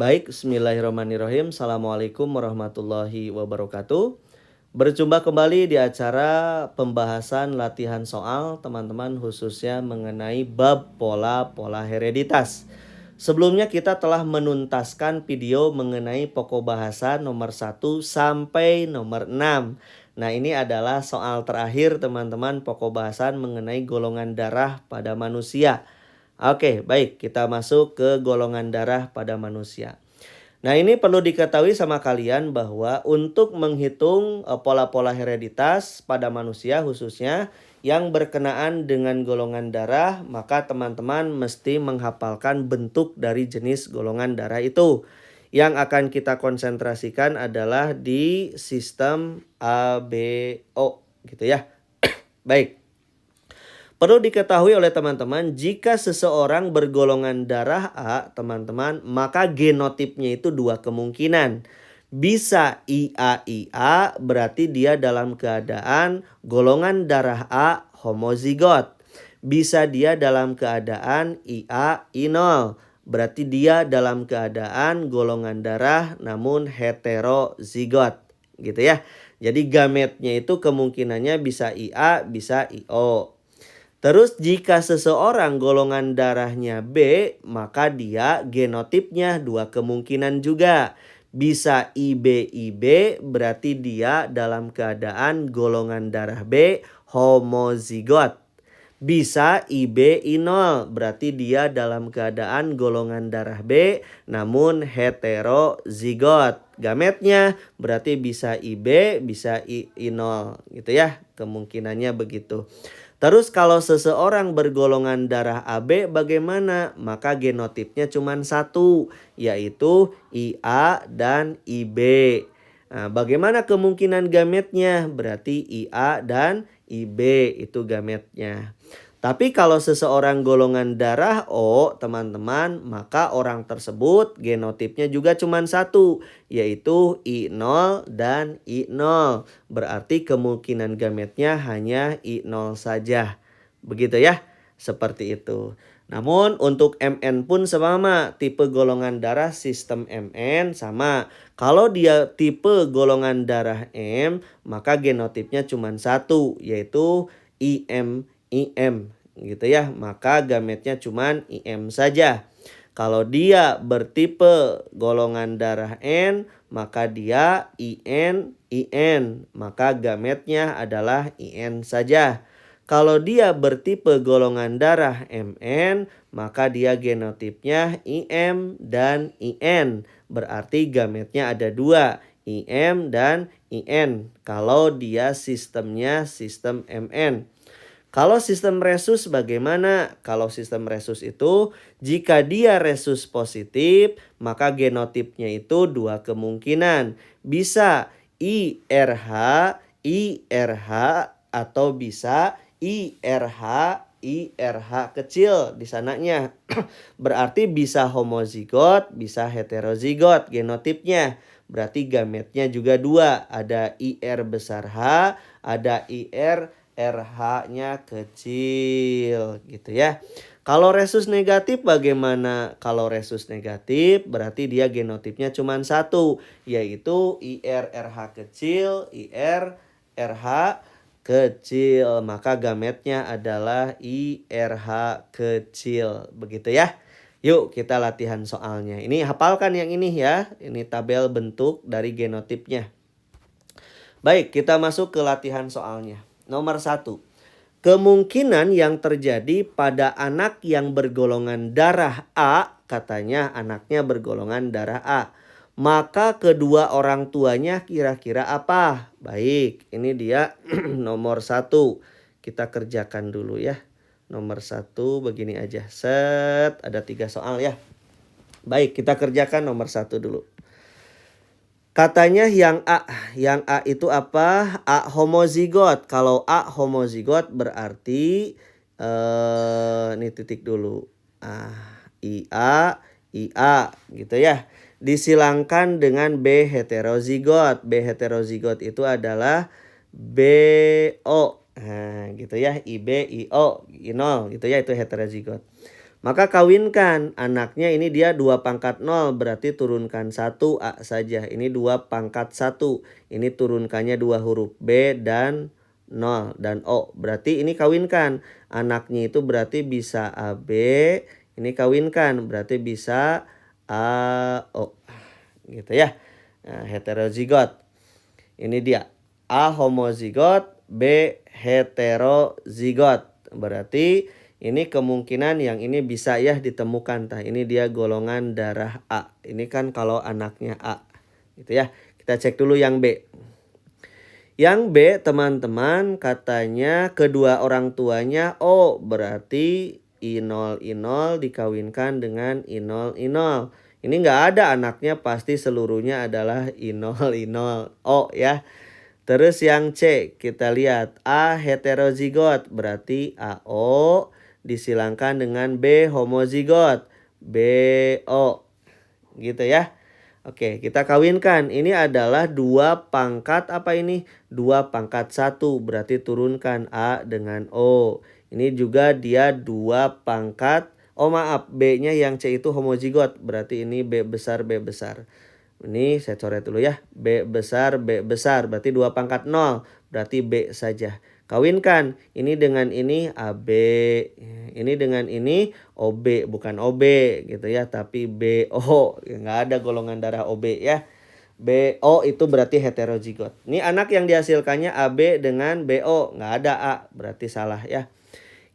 Baik, bismillahirrahmanirrahim. Assalamualaikum warahmatullahi wabarakatuh. Berjumpa kembali di acara pembahasan latihan soal teman-teman, khususnya mengenai bab pola-pola hereditas. Sebelumnya kita telah menuntaskan video mengenai pokok bahasa nomor 1 sampai nomor 6. Nah, ini adalah soal terakhir teman-teman, pokok bahasan mengenai golongan darah pada manusia. Oke, baik, kita masuk ke golongan darah pada manusia. Nah, ini perlu diketahui sama kalian bahwa untuk menghitung pola-pola hereditas pada manusia khususnya yang berkenaan dengan golongan darah, maka teman-teman mesti menghafalkan bentuk dari jenis golongan darah itu. Yang akan kita konsentrasikan adalah di sistem ABO gitu ya. Baik. Perlu diketahui oleh teman-teman, jika seseorang bergolongan darah A, teman-teman, maka genotipnya itu dua kemungkinan. Bisa IA-IA, berarti dia dalam keadaan golongan darah A homozigot. Bisa dia dalam keadaan IA-I0, berarti dia dalam keadaan golongan darah namun heterozigot. Gitu ya. Jadi gametnya itu kemungkinannya bisa IA, bisa IO. Terus jika seseorang golongan darahnya B, maka dia genotipnya dua kemungkinan juga. Bisa IB-IB, berarti dia dalam keadaan golongan darah B homozigot. Bisa IB-I0, berarti dia dalam keadaan golongan darah B namun heterozigot. Gametnya berarti bisa IB, bisa I0 gitu ya. Kemungkinannya begitu. Terus kalau seseorang bergolongan darah AB bagaimana? Maka genotipnya cuma satu, yaitu IA dan IB. Nah, bagaimana kemungkinan gametnya? Berarti IA dan IB itu gametnya. Tapi kalau seseorang golongan darah O, teman-teman, maka orang tersebut genotipnya juga cuma satu, yaitu I0 dan I0. Berarti kemungkinan gametnya hanya I0 saja. Begitu ya, seperti itu. Namun untuk MN pun sama, tipe golongan darah sistem MN sama. Kalau dia tipe golongan darah M, maka genotipnya cuma satu, yaitu IM gitu ya. Maka gametnya cuma IM saja. Kalau dia bertipe golongan darah N, maka dia IN, maka gametnya adalah IN saja. Kalau dia bertipe golongan darah MN, maka dia genotipnya IM dan IN. Berarti gametnya ada dua, IM dan IN. Kalau dia sistemnya sistem MN. Kalau sistem resus bagaimana? Kalau sistem resus itu jika dia resus positif, maka genotipnya itu dua kemungkinan. Bisa IRH atau bisa IRH kecil di sananya. Berarti bisa homozigot, bisa heterozigot genotipnya. Berarti gametnya juga dua. Ada IR besar H, ada IR RH-nya kecil gitu ya. Kalau resus negatif bagaimana? Kalau resus negatif berarti dia genotipnya cuma satu, yaitu IRRH kecil, IRRH kecil. Maka gametnya adalah IRH kecil. Begitu ya. Yuk kita latihan soalnya. Ini hafalkan yang ini ya. Ini tabel bentuk dari genotipnya. Baik, kita masuk ke latihan soalnya. Nomor 1. Kemungkinan yang terjadi pada anak yang bergolongan darah A, katanya anaknya bergolongan darah A. Maka kedua orang tuanya kira-kira apa? Baik, ini dia nomor 1. Kita kerjakan dulu ya. Nomor 1 begini aja. Set, ada 3 soal ya. Baik, kita kerjakan nomor 1 dulu. Katanya yang A itu apa? A homozigot. Kalau A homozigot berarti ini titik dulu. IA gitu ya. Disilangkan dengan B heterozigot. B heterozigot itu adalah BO. Nah, gitu ya. IB, IO, I0 gitu ya, itu heterozigot. Maka kawinkan anaknya ini dia 2 pangkat 0 berarti turunkan 1 A saja. Ini 2 pangkat 1. Ini turunkannya 2 huruf B dan 0 dan O. Berarti ini kawinkan. Anaknya itu berarti bisa AB. Ini kawinkan berarti bisa AO. Gitu ya. Nah, heterozigot. Ini dia. A homozigot, B heterozigot. Berarti ini kemungkinan yang ini bisa ya ditemukan. Tah, ini dia golongan darah A. Ini kan kalau anaknya A. Gitu ya. Kita cek dulu yang B. Yang B teman-teman katanya kedua orang tuanya O. Berarti I0 I0 dikawinkan dengan I0 I0. Ini nggak ada anaknya, pasti seluruhnya adalah I0 I0 O ya. Terus yang C kita lihat A heterozigot berarti AO disilangkan dengan B homozigot BO gitu ya. Oke, kita kawinkan. Ini adalah 2 pangkat apa ini? 2 pangkat 1 berarti turunkan A dengan O. Ini juga dia 2 pangkat, oh maaf, B-nya yang C itu homozigot berarti ini B besar B besar. Ini saya coret dulu ya. B besar berarti 2 pangkat 0. Berarti B saja. Kawinkan. Ini dengan ini AB. Ini dengan ini OB. Bukan OB gitu ya. Tapi BO. Nggak ada golongan darah OB ya. BO itu berarti heterozigot. Ini anak yang dihasilkannya AB dengan BO. Nggak ada A. Berarti salah ya.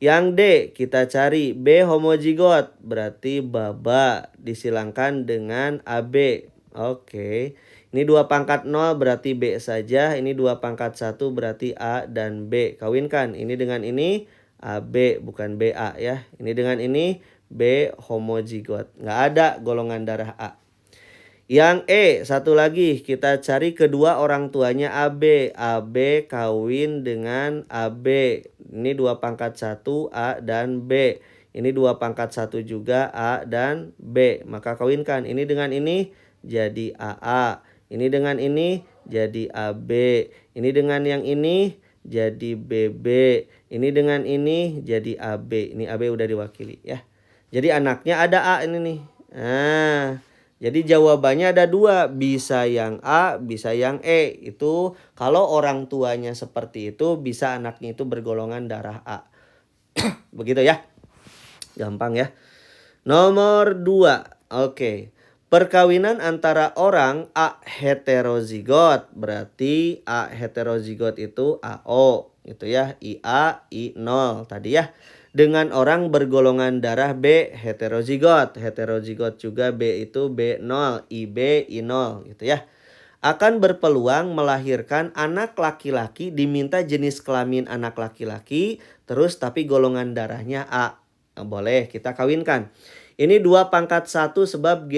Yang D kita cari B homozigot. Berarti baba disilangkan dengan AB. Oke. Ini 2 pangkat 0 berarti B saja. Ini 2 pangkat 1 berarti A dan B. Kawinkan. Ini dengan ini AB bukan BA ya. Ini dengan ini B homozigot. Nggak ada golongan darah A. Yang E satu lagi kita cari kedua orang tuanya AB. AB kawin dengan AB. Ini 2 pangkat 1 A dan B. Ini 2 pangkat 1 juga A dan B. Maka kawinkan. Ini dengan ini jadi AA. Ini dengan ini jadi AB. Ini dengan yang ini jadi BB. Ini dengan ini jadi AB. Ini AB udah diwakili ya. Jadi anaknya ada A ini nih. Nah, jadi jawabannya ada 2. Bisa yang A, bisa yang E. Itu kalau orang tuanya seperti itu bisa anaknya itu bergolongan darah A. Begitu ya. Gampang ya. Nomor 2. Oke. Perkawinan antara orang A heterozigot berarti A heterozigot itu AO gitu ya. IA I0 tadi ya. Dengan orang bergolongan darah B heterozigot. Heterozigot juga B itu B0 IB I0 gitu ya. Akan berpeluang melahirkan anak laki-laki, diminta jenis kelamin anak laki-laki terus tapi golongan darahnya A. Boleh kita kawinkan. Ini 2 pangkat 1 sebab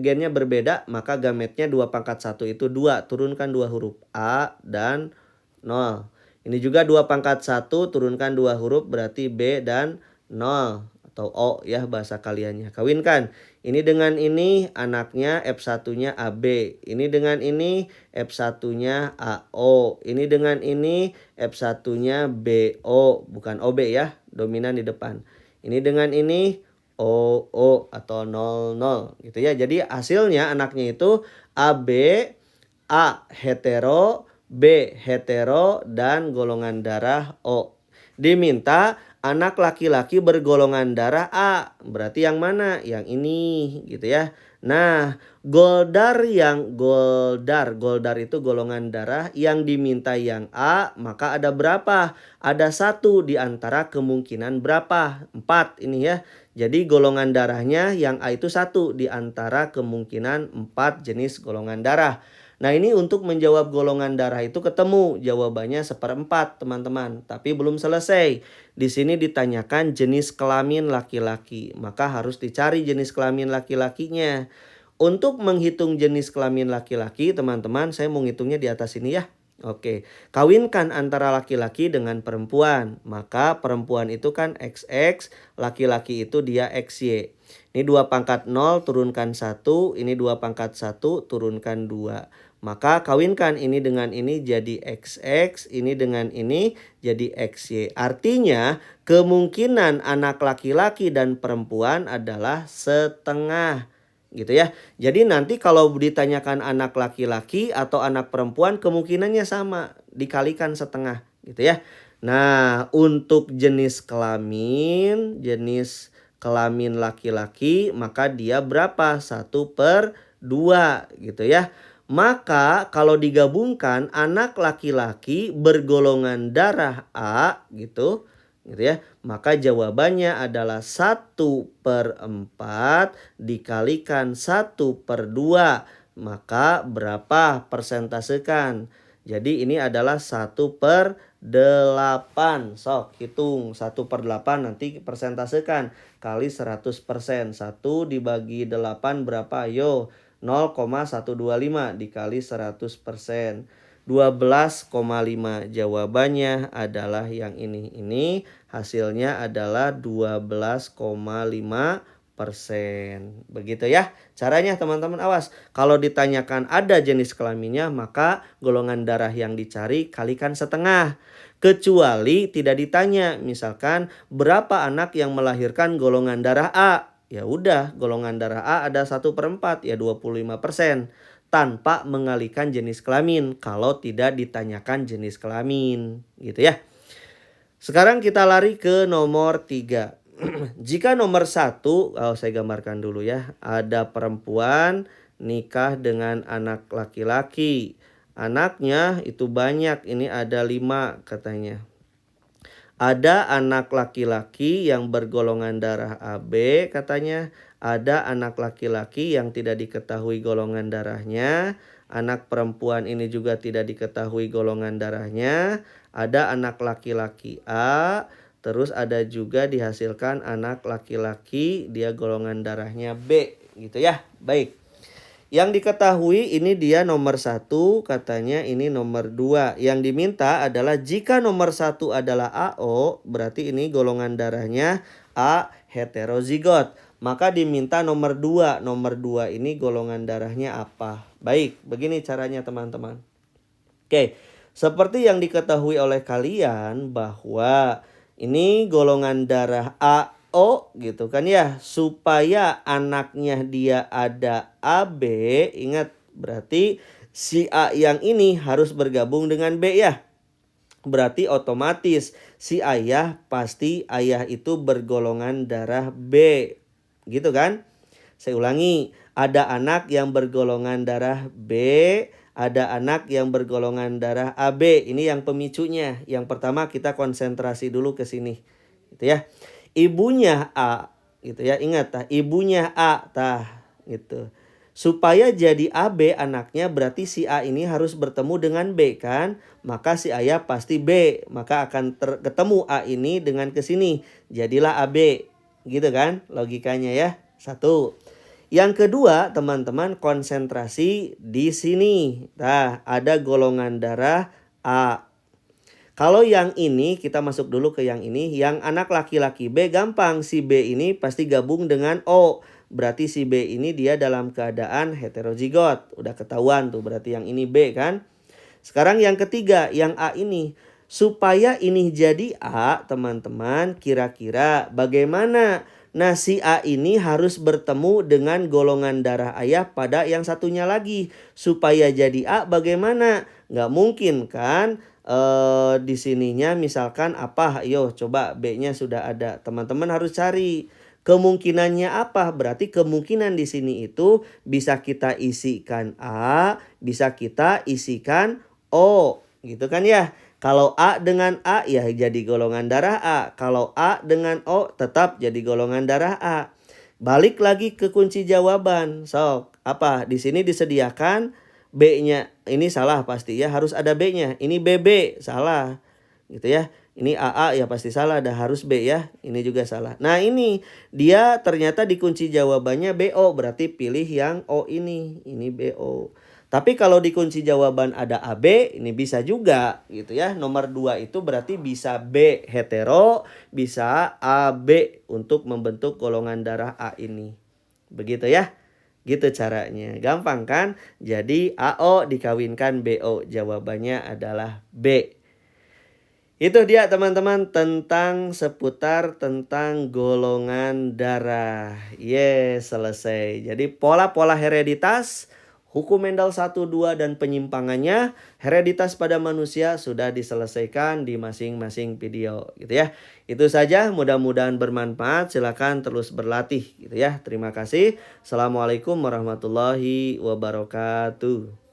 gennya berbeda. Maka gametnya 2 pangkat 1 itu 2. Turunkan 2 huruf A dan 0. Ini juga 2 pangkat 1 turunkan 2 huruf berarti B dan 0. Atau O ya bahasa kaliannya. Kawinkan. Ini dengan ini anaknya F1-nya AB. Ini dengan ini F1-nya AO. Ini dengan ini F1-nya BO. Bukan OB ya. Dominan di depan. Ini dengan ini OO atau 00 gitu ya. Jadi hasilnya anaknya itu AB, A hetero, B hetero dan golongan darah O. Diminta anak laki-laki bergolongan darah A. Berarti yang mana? Yang ini gitu ya. Nah, goldar itu golongan darah yang diminta yang A, maka ada berapa? Ada 1 di antara kemungkinan berapa? 4 ini ya. Jadi golongan darahnya yang A itu 1 di antara kemungkinan 4 jenis golongan darah. Nah, ini untuk menjawab golongan darah itu ketemu jawabannya 1/4 teman-teman. Tapi belum selesai. Di sini ditanyakan jenis kelamin laki-laki. Maka harus dicari jenis kelamin laki-lakinya. Untuk menghitung jenis kelamin laki-laki teman-teman, saya mau ngitungnya di atas ini ya. Oke, kawinkan antara laki-laki dengan perempuan. Maka perempuan itu kan XX, laki-laki itu dia XY. Ini 2 pangkat 0 turunkan 1, ini 2 pangkat 1 turunkan 2. Maka kawinkan ini dengan ini jadi XX, ini dengan ini jadi XY. Artinya kemungkinan anak laki-laki dan perempuan adalah setengah. Gitu ya. Jadi nanti kalau ditanyakan anak laki-laki atau anak perempuan kemungkinannya sama, dikalikan setengah gitu ya. Nah, untuk jenis kelamin laki-laki maka dia berapa? 1/2 gitu ya. Maka kalau digabungkan anak laki-laki bergolongan darah A gitu ya. Maka jawabannya adalah 1/4 dikalikan 1/2. Maka berapa persentasekan? Jadi ini adalah 1/8. Sok hitung 1/8 nanti persentasekan. Kali 100%. 1 dibagi 8 berapa? Ayo 0,125 dikali 100%. 12,5. Jawabannya adalah yang ini. Ini hasilnya adalah 12,5%. Begitu ya caranya teman-teman. Awas, kalau ditanyakan ada jenis kelaminnya maka golongan darah yang dicari kalikan setengah. Kecuali tidak ditanya, misalkan berapa anak yang melahirkan golongan darah A. Ya udah, golongan darah A ada 1/4 ya 25%. Tanpa mengalihkan jenis kelamin kalau tidak ditanyakan jenis kelamin gitu ya. Sekarang kita lari ke nomor 3. Jika nomor 1, saya gambarkan dulu ya. Ada perempuan nikah dengan anak laki-laki. Anaknya itu banyak, ini ada 5 katanya. Ada anak laki-laki yang bergolongan darah AB katanya. Ada anak laki-laki yang tidak diketahui golongan darahnya. Anak perempuan ini juga tidak diketahui golongan darahnya. Ada anak laki-laki A. Terus ada juga dihasilkan anak laki-laki, dia golongan darahnya B gitu ya. Baik. Yang diketahui ini dia nomor 1, katanya ini nomor 2. Yang diminta adalah jika nomor 1 adalah AO, berarti ini golongan darahnya A heterozigot. Maka diminta nomor 2. Nomor 2 ini golongan darahnya apa? Baik, begini caranya teman-teman. Oke, seperti yang diketahui oleh kalian bahwa ini golongan darah AO gitu kan ya. Supaya anaknya dia ada AB, ingat berarti si A yang ini harus bergabung dengan B ya. Berarti otomatis si ayah pasti ayah itu bergolongan darah B. Gitu kan? Saya ulangi, ada anak yang bergolongan darah B, ada anak yang bergolongan darah AB. Ini yang pemicunya. Yang pertama kita konsentrasi dulu ke sini. Gitu ya. Ibunya A, gitu ya. Ingat tah, ibunya A tah gitu. Supaya jadi AB anaknya berarti si A ini harus bertemu dengan B kan? Maka si ayah pasti B, maka akan ketemu A ini dengan ke sini. Jadilah AB. Gitu kan logikanya ya. 1. Yang kedua, teman-teman konsentrasi di sini. Nah, ada golongan darah A. Kalau yang ini, kita masuk dulu ke yang ini. Yang anak laki-laki B gampang. Si B ini pasti gabung dengan O. Berarti si B ini dia dalam keadaan heterozigot. Udah ketahuan tuh, berarti yang ini B kan. Sekarang yang ketiga, yang A ini. Supaya ini jadi A, teman-teman, kira-kira bagaimana? Nah, si A ini harus bertemu dengan golongan darah ayah pada yang satunya lagi. Supaya jadi A bagaimana? Nggak mungkin kan? Di sininya misalkan apa? Ayo coba B-nya sudah ada. Teman-teman harus cari. Kemungkinannya apa? Berarti kemungkinan di sini itu bisa kita isikan A, bisa kita isikan O. Gitu kan ya? Kalau A dengan A ya jadi golongan darah A. Kalau A dengan O tetap jadi golongan darah A. Balik lagi ke kunci jawaban. Sok, apa? Di sini disediakan B-nya. Ini salah pasti ya, harus ada B-nya. Ini BB, salah. Gitu ya. Ini AA ya pasti salah, ada harus B ya. Ini juga salah. Nah, ini dia ternyata di kunci jawabannya BO, berarti pilih yang O ini. Ini BO. Tapi kalau di kunci jawaban ada AB, ini bisa juga gitu ya. Nomor 2 itu berarti bisa B hetero, bisa AB untuk membentuk golongan darah A ini. Begitu ya. Gitu caranya. Gampang kan? Jadi AO dikawinkan BO. Jawabannya adalah B. Itu dia teman-teman tentang seputar tentang golongan darah. Yes, selesai. Jadi pola-pola hereditas, hukum Mendel 1, 2 dan penyimpangannya, hereditas pada manusia sudah diselesaikan di masing-masing video gitu ya. Itu saja, mudah-mudahan bermanfaat. Silakan terus berlatih gitu ya. Terima kasih. Assalamualaikum warahmatullahi wabarakatuh.